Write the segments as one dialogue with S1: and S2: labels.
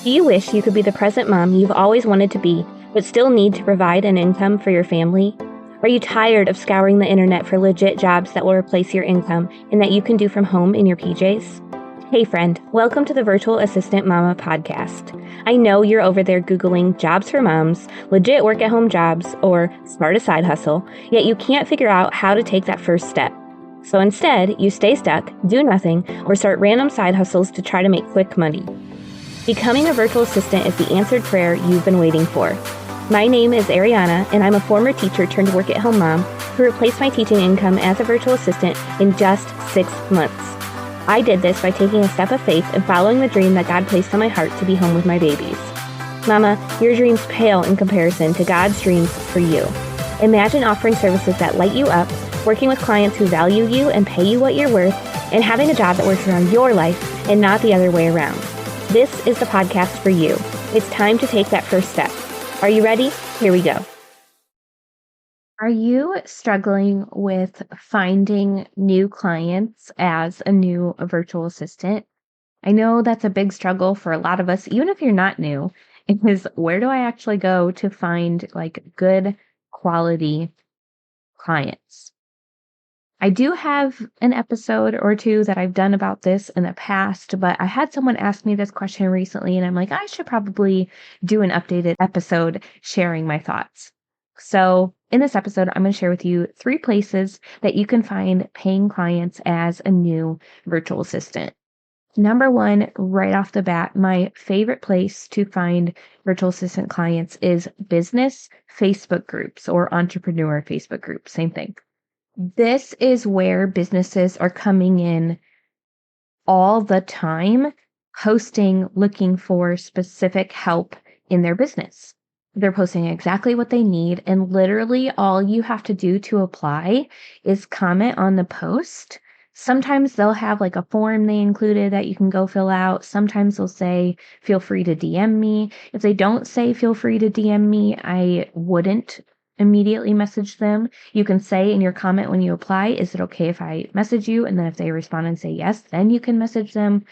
S1: Do you wish you could be the present mom you've always wanted to be, but still need to provide an income for your family? Are you tired of scouring the internet for legit jobs that will replace your income and that you can do from home in your PJs? Hey friend, welcome to the Virtual Assistant Mama podcast. I know you're over there Googling jobs for moms, legit work at home jobs, or start a side hustle, yet you can't figure out how to take that first step. So instead, you stay stuck, do nothing, or start random side hustles to try to make quick money. Becoming a virtual assistant is the answered prayer you've been waiting for. My name is Ariana, and I'm a former teacher turned work-at-home mom who replaced my teaching income as a virtual assistant in just 6 months. I did this by taking a step of faith and following the dream that God placed on my heart to be home with my babies. Mama, your dreams pale in comparison to God's dreams for you. Imagine offering services that light you up, working with clients who value you and pay you what you're worth, and having a job that works around your life and not the other way around. This is the podcast for you. It's time to take that first step. Are you ready? Here we go. Are you struggling with finding new clients as a new virtual assistant? I know that's a big struggle for a lot of us, even if you're not new, is where do I actually go to find good quality clients? I do have an episode or two that I've done about this in the past, but I had someone ask me this question recently, and I'm like, I should probably do an updated episode sharing my thoughts. So in this episode, I'm going to share with you 3 places that you can find paying clients as a new virtual assistant. Number 1, right off the bat, my favorite place to find virtual assistant clients is business Facebook groups or entrepreneur Facebook groups, same thing. This is where businesses are coming in all the time, posting, looking for specific help in their business. They're posting exactly what they need, and literally all you have to do to apply is comment on the post. Sometimes they'll have a form they included that you can go fill out. Sometimes they'll say, feel free to DM me. If they don't say, feel free to DM me, I wouldn't immediately message them. You can say in your comment when you apply, is it okay if I message you? And then if they respond and say yes, then you can message them.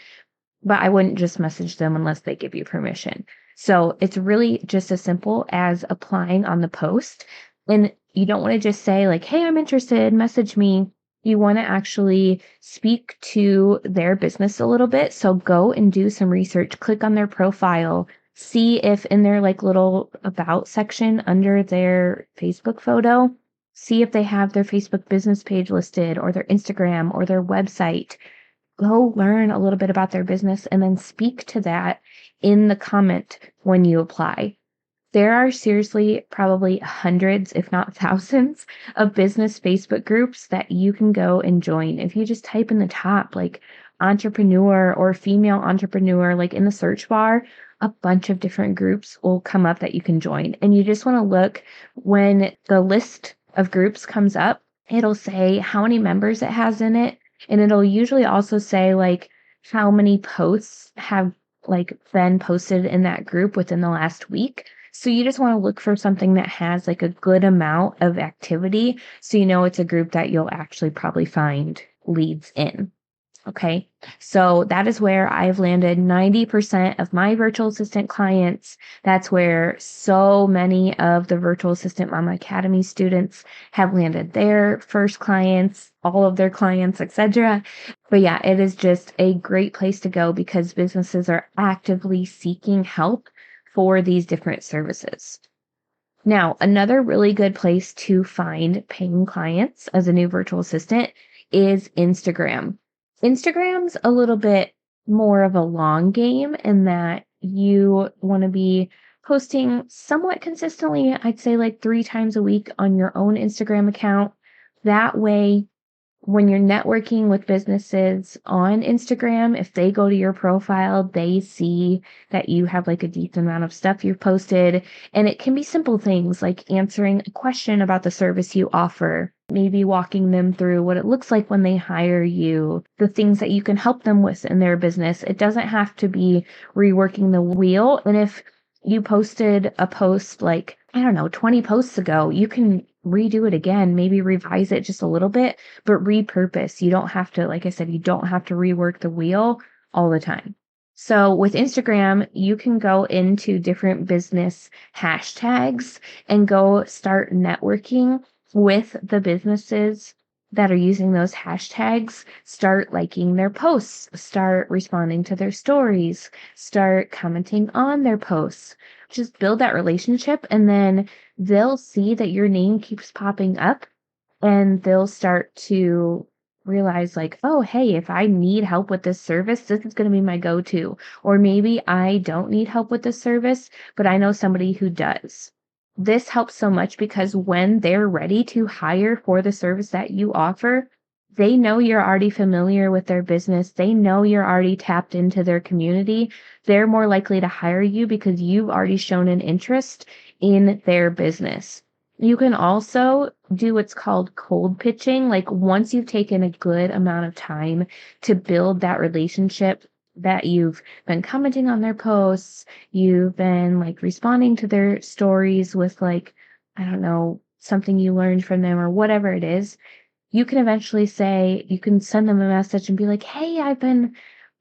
S1: But I wouldn't just message them unless they give you permission. So it's really just as simple as applying on the post. And you don't want to just say hey, I'm interested, message me. You want to actually speak to their business a little bit. So go and do some research, click on their profile, see if in their little about section under their Facebook photo, see if they have their Facebook business page listed or their Instagram or their website. Go learn a little bit about their business and then speak to that in the comment when you apply. There are seriously probably hundreds, if not thousands, of business Facebook groups that you can go and join. If you just type in the top, entrepreneur or female entrepreneur, in the search bar, a bunch of different groups will come up that you can join. And you just want to look when the list of groups comes up, it'll say how many members it has in it. And it'll usually also say how many posts have been posted in that group within the last week. So you just want to look for something that has a good amount of activity. So you know it's a group that you'll actually probably find leads in. Okay. So that is where I've landed 90% of my virtual assistant clients. That's where so many of the Virtual Assistant Mama Academy students have landed their first clients, all of their clients, etc. But yeah, it is just a great place to go because businesses are actively seeking help for these different services. Now, another really good place to find paying clients as a new virtual assistant is Instagram. Instagram's a little bit more of a long game in that you want to be posting somewhat consistently. I'd say 3 times a week on your own Instagram account. That way, when you're networking with businesses on Instagram, if they go to your profile, they see that you have a decent amount of stuff you've posted. And it can be simple things like answering a question about the service you offer, maybe walking them through what it looks like when they hire you, the things that you can help them with in their business. It doesn't have to be reworking the wheel. And if you posted a post 20 posts ago, you can redo it again, maybe revise it just a little bit, but repurpose. You don't have to, like I said, you don't have to rework the wheel all the time. So with Instagram, you can go into different business hashtags and go start networking with the businesses that are using those hashtags. Start liking their posts, start responding to their stories, start commenting on their posts. Just build that relationship, and then they'll see that your name keeps popping up, and they'll start to realize like, oh, hey, if I need help with this service, this is going to be my go-to. Or maybe I don't need help with this service, but I know somebody who does. This helps so much because when they're ready to hire for the service that you offer, they know you're already familiar with their business. They know you're already tapped into their community. They're more likely to hire you because you've already shown an interest in their business. You can also do what's called cold pitching. Like once you've taken a good amount of time to build that relationship, that you've been commenting on their posts, you've been like responding to their stories with like, I don't know, something you learned from them or whatever it is, you can eventually say, you can send them a message and be like, hey, I've been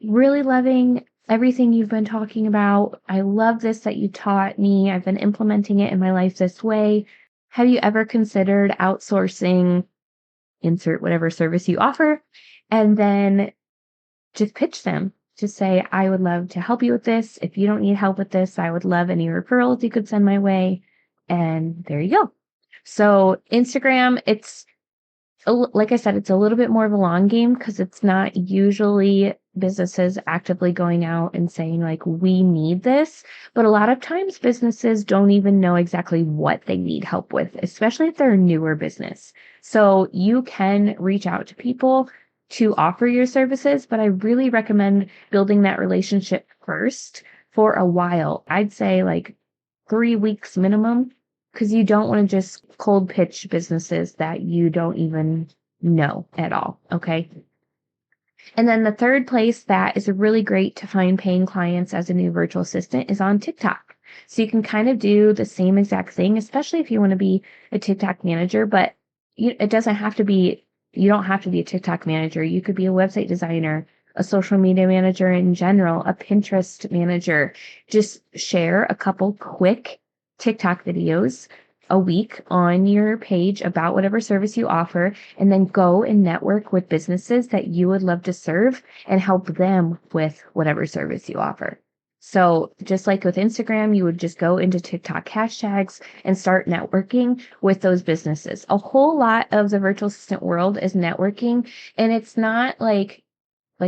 S1: really loving everything you've been talking about. I love this that you taught me. I've been implementing it in my life this way. Have you ever considered outsourcing, insert whatever service you offer, and then just pitch them? Just say, I would love to help you with this. If you don't need help with this, I would love any referrals you could send my way. And there you go. So Instagram, like I said, it's a little bit more of a long game because it's not usually businesses actively going out and saying like, we need this. But a lot of times businesses don't even know exactly what they need help with, especially if they're a newer business. So you can reach out to people to offer your services, but I really recommend building that relationship first for a while. I'd say like 3 weeks minimum, because you don't want to just cold pitch businesses that you don't even know at all. Okay. And then the third place that is really great to find paying clients as a new virtual assistant is on TikTok. So you can kind of do the same exact thing, especially if you want to be a TikTok manager, but it doesn't have to be, you don't have to be a TikTok manager. You could be a website designer, a social media manager in general, a Pinterest manager. Just share a couple quick TikTok videos a week on your page about whatever service you offer, and then go and network with businesses that you would love to serve and help them with whatever service you offer. So just like with Instagram, you would just go into TikTok hashtags and start networking with those businesses. A whole lot of the virtual assistant world is networking, and it's not like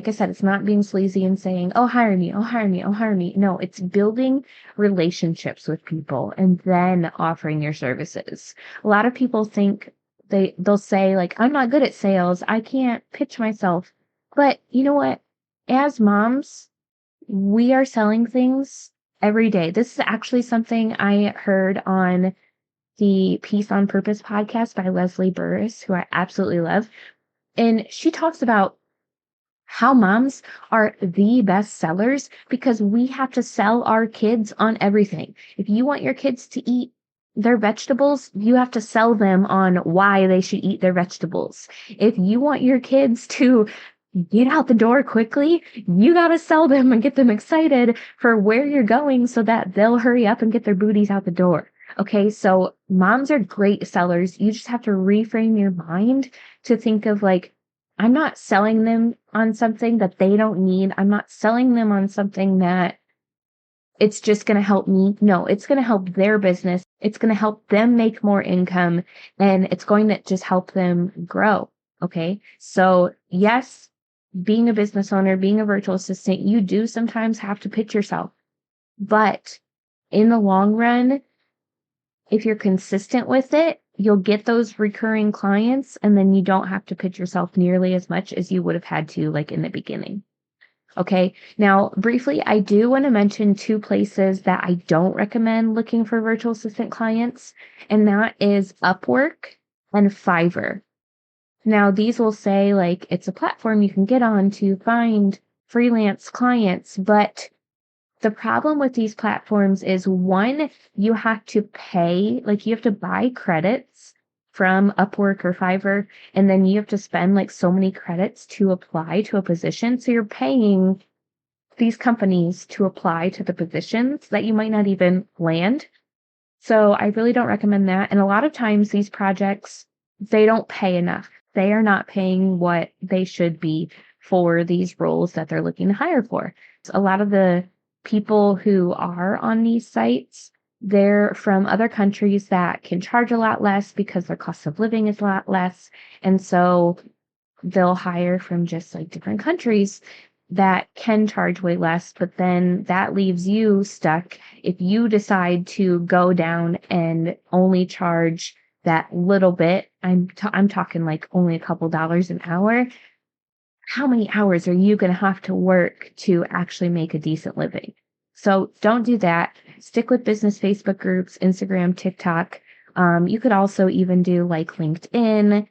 S1: I said, it's not being sleazy and saying, oh, hire me, oh, hire me, oh, hire me. No, it's building relationships with people and then offering your services. A lot of people think they'll say like, I'm not good at sales. I can't pitch myself. But you know what? As moms, we are selling things every day. This is actually something I heard on the Peace on Purpose podcast by Leslie Burris, who I absolutely love. And she talks about how moms are the best sellers because we have to sell our kids on everything. If you want your kids to eat their vegetables, you have to sell them on why they should eat their vegetables. If you want your kids to get out the door quickly, you got to sell them and get them excited for where you're going so that they'll hurry up and get their booties out the door. Okay, so moms are great sellers. You just have to reframe your mind to think of like, I'm not selling them on something that they don't need. I'm not selling them on something that it's just going to help me. No, it's going to help their business. It's going to help them make more income, and it's going to just help them grow. Okay. So yes, being a business owner, being a virtual assistant, you do sometimes have to pitch yourself, but in the long run, if you're consistent with it, you'll get those recurring clients, and then you don't have to pitch yourself nearly as much as you would have had to like in the beginning. Okay. Now, briefly, I do want to mention two places that I don't recommend looking for virtual assistant clients, and that is Upwork and Fiverr. Now, these will say like it's a platform you can get on to find freelance clients, but the problem with these platforms is one, you have to pay, like you have to buy credits from Upwork or Fiverr, and then you have to spend like so many credits to apply to a position. So you're paying
S2: these companies to apply to the positions that you might not even land. So I really don't recommend that. And a lot of times these projects, they don't pay enough. They are not paying what they should be for these roles that they're looking to hire for. A lot of the people who are on these sites, they're from other countries that can charge a lot less because their cost of living is a lot less. And so they'll hire from just like different countries that can charge way less, but then that leaves you stuck. If you decide to go down and only charge that little bit, I'm talking like only a couple dollars an hour, how many hours are you going to have to work to actually make a decent living? So don't do that. Stick with business Facebook groups, Instagram, TikTok. You could also even do like LinkedIn.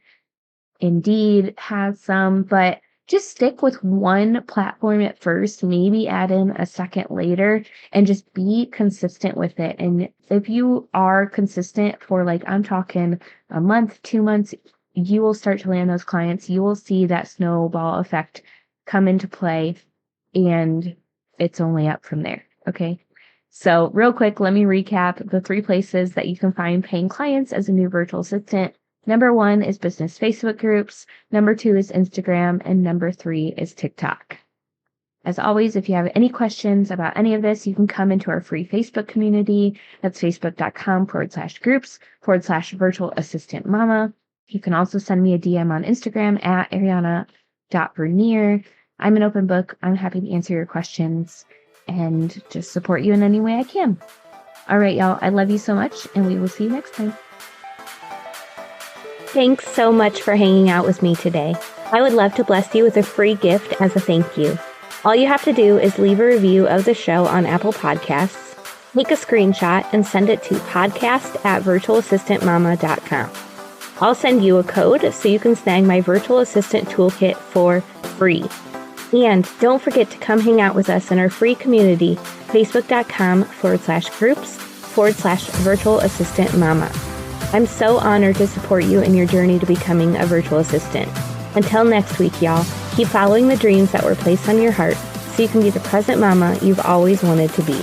S2: Indeed has some, but just stick with one platform at first, maybe add in a second later, and just be consistent with it. And if you are consistent for like, I'm talking a month, 2 months, you will start to land those clients. You will see that snowball effect come into play, and it's only up from there. Okay. So real quick, let me recap the 3 places that you can find paying clients as a new virtual assistant. Number 1 is business Facebook groups. Number 2 is Instagram. And number 3 is TikTok. As always, if you have any questions about any of this, you can come into our free Facebook community. That's facebook.com/groups/virtual assistant mama. You can also send me a DM on Instagram at ariana.vernier. I'm an open book. I'm happy to answer your questions and just support you in any way I can. All right, y'all. I love you so much, and we will see you next time.
S1: Thanks so much for hanging out with me today. I would love to bless you with a free gift as a thank you. All you have to do is leave a review of the show on Apple Podcasts, take a screenshot, and send it to podcast@virtualassistantmama.com. I'll send you a code so you can snag my virtual assistant toolkit for free. And don't forget to come hang out with us in our free community, facebook.com/groups/virtual assistant mama. I'm so honored to support you in your journey to becoming a virtual assistant. Until next week, y'all, keep following the dreams that were placed on your heart so you can be the present mama you've always wanted to be.